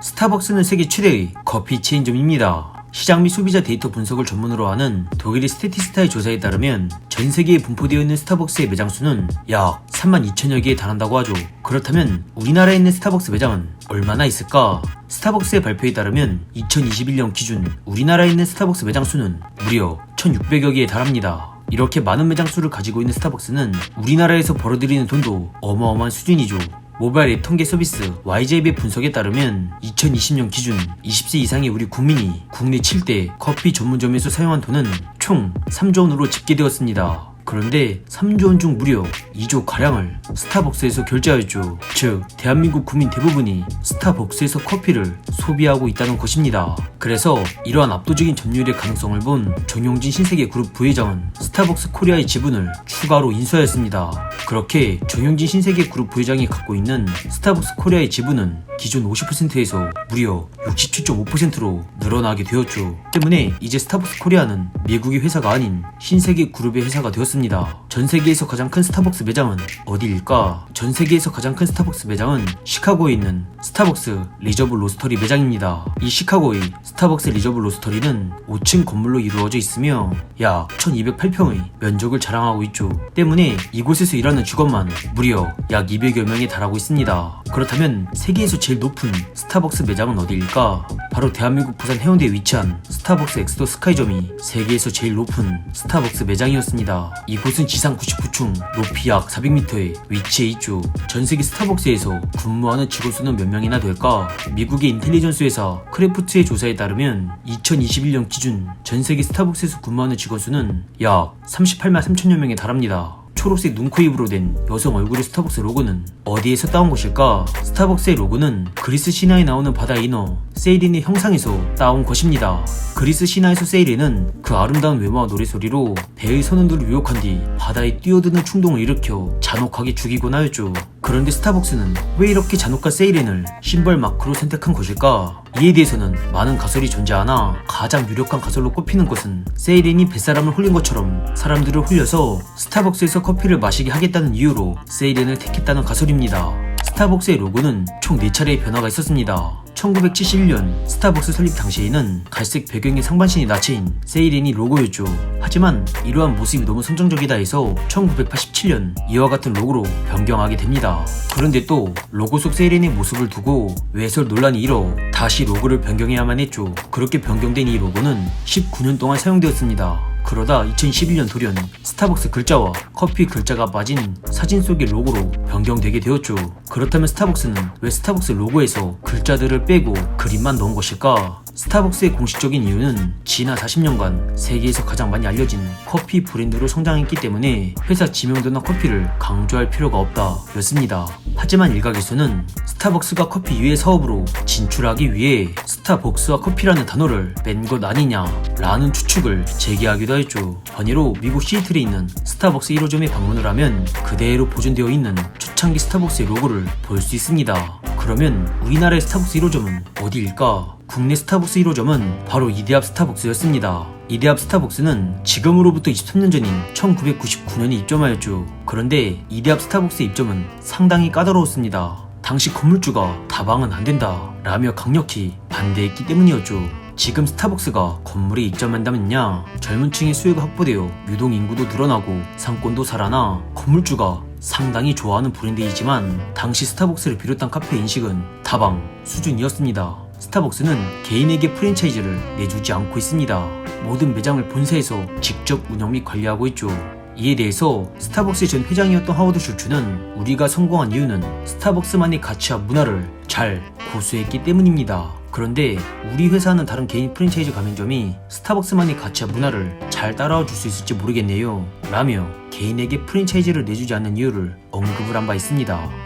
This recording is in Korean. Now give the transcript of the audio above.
스타벅스는 세계 최대의 커피 체인점입니다. 시장 및 소비자 데이터 분석을 전문으로 하는 독일의 스태티스타의 조사에 따르면 전 세계에 분포되어 있는 스타벅스의 매장 수는 약 32,000여 개에 달한다고 하죠. 그렇다면 우리나라에 있는 스타벅스 매장은 얼마나 있을까? 스타벅스의 발표에 따르면 2021년 기준 우리나라에 있는 스타벅스 매장 수는 무려 1,600여 개에 달합니다. 이렇게 많은 매장 수를 가지고 있는 스타벅스는 우리나라에서 벌어들이는 돈도 어마어마한 수준이죠. 모바일 앱 통계 서비스 YJ의 분석에 따르면 2020년 기준 20세 이상의 우리 국민이 국내 7대 커피 전문점에서 사용한 돈은 총 3조 원으로 집계되었습니다. 그런데 3조 원 중 무려 2조 가량을 스타벅스에서 결제하였죠. 즉 대한민국 국민 대부분이 스타벅스에서 커피를 소비하고 있다는 것입니다. 그래서 이러한 압도적인 점유율의 가능성을 본 정용진 신세계그룹 부회장은 스타벅스 코리아의 지분을 추가로 인수하였습니다. 그렇게 정용진 신세계그룹 부회장이 갖고 있는 스타벅스 코리아의 지분은 기존 50%에서 무려 67.5%로 늘어나게 되었죠. 때문에 이제 스타벅스 코리아는 미국의 회사가 아닌 신세계그룹의 회사가 되었습니다. 전 세계에서 가장 큰 스타벅스 매장은 어디일까? 전 세계에서 가장 큰 스타벅스 매장은 시카고에 있는 스타벅스 리저브 로스터리 매장입니다. 이 시카고의 스타벅스 리저브 로스터리는 5층 건물로 이루어져 있으며 약 1208평의 면적을 자랑하고 있죠. 때문에 이곳에서 일하는 직원만 무려 약 200여 명에 달하고 있습니다. 그렇다면 세계에서 제일 높은 스타벅스 매장은 어디일까? 바로 대한민국 부산 해운대에 위치한 스타벅스 엑스도 스카이점이 세계에서 제일 높은 스타벅스 매장이었습니다. 이곳은 지상 99층, 높이 약 400m에 위치해 있죠. 전세계 스타벅스에서 근무하는 직원 수는 몇 명이나 될까? 미국의 인텔리전스 회사 크래프트의 조사에 따르면 2021년 기준 전세계 스타벅스에서 근무하는 직원 수는 약 38만 3천여 명에 달합니다. 초록색 눈, 코, 입으로 된 여성 얼굴의 스타벅스 로고는 어디에서 따온 것일까? 스타벅스의 로고는 그리스 신화에 나오는 바다 인어 세이린의 형상에서 따온 것입니다. 그리스 신화에서 세이린은 그 아름다운 외모와 노래소리로 배의 선원들을 유혹한 뒤 바다에 뛰어드는 충동을 일으켜 잔혹하게 죽이곤 하였죠. 그런데 스타벅스는 왜 이렇게 잔혹한 세이린을 심벌 마크로 선택한 것일까? 이에 대해서는 많은 가설이 존재하나 가장 유력한 가설로 꼽히는 것은 세이린이 뱃사람을 홀린 것처럼 사람들을 홀려서 스타벅스에서 커피를 마시게 하겠다는 이유로 세이린을 택했다는 가설입니다. 스타벅스의 로고는 총 4차례의 변화가 있었습니다. 1971년 스타벅스 설립 당시에는 갈색 배경의 상반신이 나체인 세이린이 로고였죠. 하지만 이러한 모습이 너무 선정적이다 해서 1987년 이와 같은 로고로 변경하게 됩니다. 그런데 또 로고 속 세이린의 모습을 두고 외설 논란이 일어 다시 로고를 변경해야만 했죠. 그렇게 변경된 이 로고는 19년 동안 사용되었습니다. 그러다 2011년 돌연 스타벅스 글자와 커피 글자가 빠진 사진 속의 로고로 변경되게 되었죠. 그렇다면 스타벅스는 왜 스타벅스 로고에서 글자들을 빼고 그림만 넣은 것일까? 스타벅스의 공식적인 이유는 지난 40년간 세계에서 가장 많이 알려진 커피 브랜드로 성장했기 때문에 회사 지명도나 커피를 강조할 필요가 없다 였습니다. 하지만 일각에서는 스타벅스가 커피 이외의 사업으로 진출하기 위해 스타벅스와 커피라는 단어를 뺀 것 아니냐 라는 추측을 제기하기도 했죠. 번외로 미국 시애틀에 있는 스타벅스 1호점에 방문을 하면 그대로 보존되어 있는 초창기 스타벅스의 로고를 볼 수 있습니다. 그러면 우리나라의 스타벅스 1호점은 어디일까? 국내 스타벅스 1호점은 바로 이데압 스타벅스였습니다. 이데압 스타벅스는 지금으로부터 23년 전인 1999년에 입점하였죠. 그런데 이데압 스타벅스의 입점은 상당히 까다로웠습니다. 당시 건물주가 다방은 안된다 라며 강력히 반대했기 때문이었죠. 지금 스타벅스가 건물에 입점한다면야 젊은 층의 수요가 확보되어 유동인구도 늘어나고 상권도 살아나 건물주가 상당히 좋아하는 브랜드이지만 당시 스타벅스를 비롯한 카페 인식은 다방 수준이었습니다. 스타벅스는 개인에게 프랜차이즈를 내주지 않고 있습니다. 모든 매장을 본사에서 직접 운영 및 관리하고 있죠. 이에 대해서 스타벅스의 전 회장이었던 하워드 슐츠는 우리가 성공한 이유는 스타벅스만의 가치와 문화를 잘 고수했기 때문입니다. 그런데 우리 회사는 다른 개인 프랜차이즈 가맹점이 스타벅스만의 가치와 문화를 잘 따라와 줄 수 있을지 모르겠네요 라며 개인에게 프랜차이즈를 내주지 않는 이유를 언급을 한 바 있습니다.